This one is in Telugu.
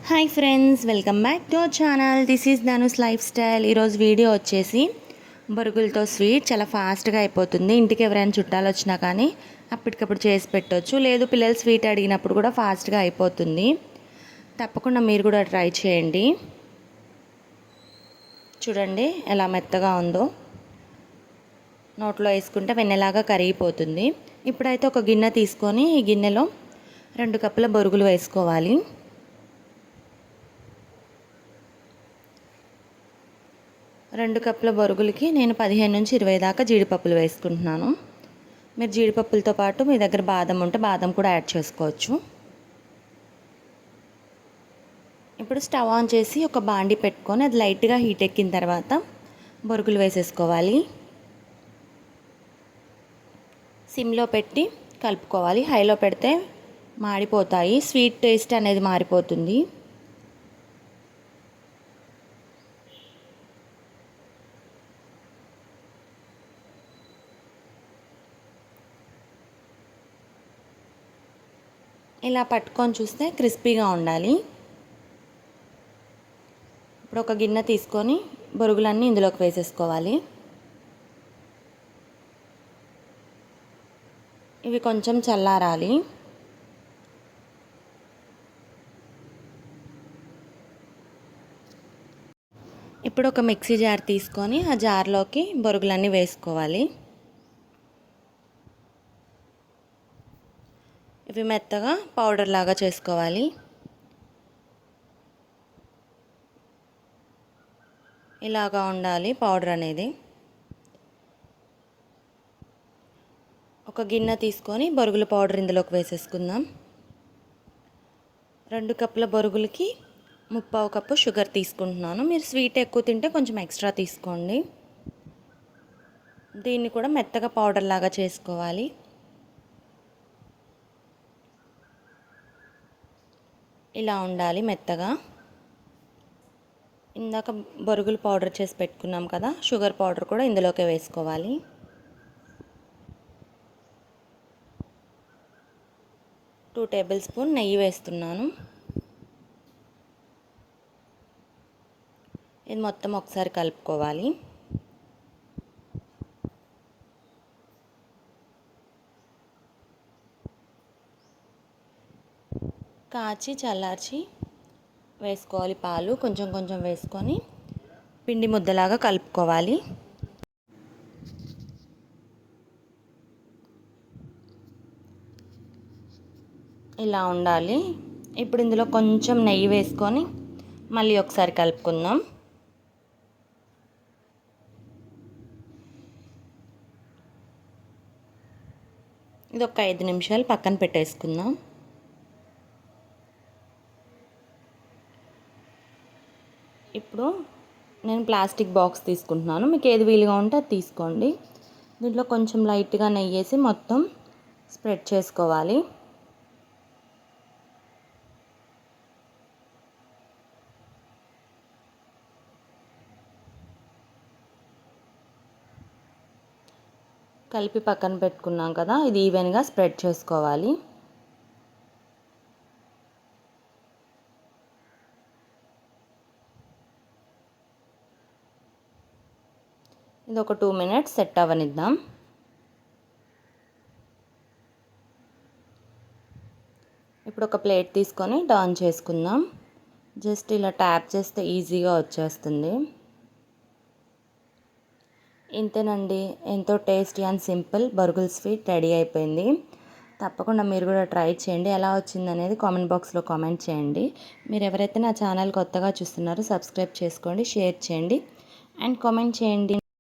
Hi friends, welcome back to our channel. This is Dhanush life style. ఈరోజు వీడియో వచ్చేసి బొరుగులతో స్వీట్ చాలా ఫాస్ట్గా అయిపోతుంది. ఇంటికి ఎవరైనా చుట్టాలు వచ్చినా కానీ అప్పటికప్పుడు చేసి పెట్టవచ్చు, లేదు పిల్లలు స్వీట్ అడిగినప్పుడు కూడా ఫాస్ట్గా అయిపోతుంది. తప్పకుండా మీరు కూడా ట్రై చేయండి. చూడండి ఎలా మెత్తగా ఉందో, నోట్లో వేసుకుంటే వెన్నెలాగా కరిగిపోతుంది. ఇప్పుడైతే ఒక గిన్నె తీసుకొని ఈ గిన్నెలో 2 కప్పుల బొరుగులు వేసుకోవాలి. 2 కప్పుల బొరుగులకి నేను 15 నుంచి 20 దాకా జీడిపప్పులు వేసుకుంటున్నాను. మీరు జీడిపప్పులతో పాటు మీ దగ్గర బాదం ఉంటే బాదం కూడా యాడ్ చేసుకోవచ్చు. ఇప్పుడు స్టవ్ ఆన్ చేసి ఒక బాండి పెట్టుకొని అది లైట్గా హీట్ ఎక్కిన తర్వాత బొరుగులు వేసేసుకోవాలి. సిమ్లో పెట్టి కలుపుకోవాలి. హైలో పెడితే మాడిపోతాయి, స్వీట్ టేస్ట్ అనేది మారిపోతుంది. ఇలా పట్టుకొని చూస్తే క్రిస్పీగా ఉండాలి. ఇప్పుడు ఒక గిన్నె తీసుకొని బొరుగులన్నీ ఇందులోకి వేసేసుకోవాలి. ఇవి కొంచెం చల్లారాలి. ఇప్పుడు ఒక మిక్సీ జార్ తీసుకొని ఆ జార్లోకి బొరుగులన్నీ వేసుకోవాలి. ఇవి మెత్తగా పౌడర్ లాగా చేసుకోవాలి. ఇలాగా ఉండాలి పౌడర్ అనేది. ఒక గిన్నె తీసుకొని బొరుగుల పౌడర్ ఇందులోకి వేసేసుకుందాం. 2 కప్పుల బొరుగులకి 3/4 కప్పు షుగర్ తీసుకుంటున్నాను. మీరు స్వీట్ ఎక్కువ తింటే కొంచెం ఎక్స్ట్రా తీసుకోండి. దీన్ని కూడా మెత్తగా పౌడర్ లాగా చేసుకోవాలి. ఇలా ఉండాలి మెత్తగా. ఇందాక బొరుగులు పౌడర్ చేసి పెట్టుకున్నాం కదా, షుగర్ పౌడర్ కూడా ఇందులోకే వేసుకోవాలి. టూ టేబుల్ స్పూన్ నెయ్యి వేస్తున్నాను. ఇది మొత్తం ఒకసారి కలుపుకోవాలి. కాచి చల్లార్చి వేసుకోవాలి. పాలు కొంచెం కొంచెం వేసుకొని పిండి ముద్దలాగా కలుపుకోవాలి. ఇలా ఉండాలి. ఇప్పుడు ఇందులో కొంచెం నెయ్యి వేసుకొని మళ్ళీ ఒకసారి కలుపుకుందాం. ఇది ఒక 5 నిమిషాలు పక్కన పెట్టేసుకుందాం. ఇప్పుడు నేను ప్లాస్టిక్ బాక్స్ తీసుకుంటున్నాను. మీకు ఏది వీలుగా ఉంటే అది తీసుకోండి. దీంట్లో కొంచెం లైట్గా నెయ్యి వేసి మొత్తం స్ప్రెడ్ చేసుకోవాలి. కలిపి పక్కన పెట్టుకున్నాం కదా, ఇది ఈవెన్గా స్ప్రెడ్ చేసుకోవాలి. ఇది ఒక 2 మినిట్స్ సెట్ అవ్వనిద్దాం. ఇప్పుడు ఒక ప్లేట్ తీసుకొని టర్న్ చేసుకుందాం. జస్ట్ ఇలా ట్యాప్ చేస్తే ఈజీగా వచ్చేస్తుంది. ఇంతేనండి, ఎంతో టేస్టీ అండ్ సింపుల్ బొరుగుల స్వీట్ రెడీ అయిపోయింది. తప్పకుండా మీరు కూడా ట్రై చేయండి. ఎలా వచ్చింది అనేది కామెంట్ బాక్స్లో కామెంట్ చేయండి. మీరు ఎవరైతే నా ఛానల్ కొత్తగా చూస్తున్నారో సబ్స్క్రైబ్ చేసుకోండి, షేర్ చేయండి అండ్ కామెంట్ చేయండి.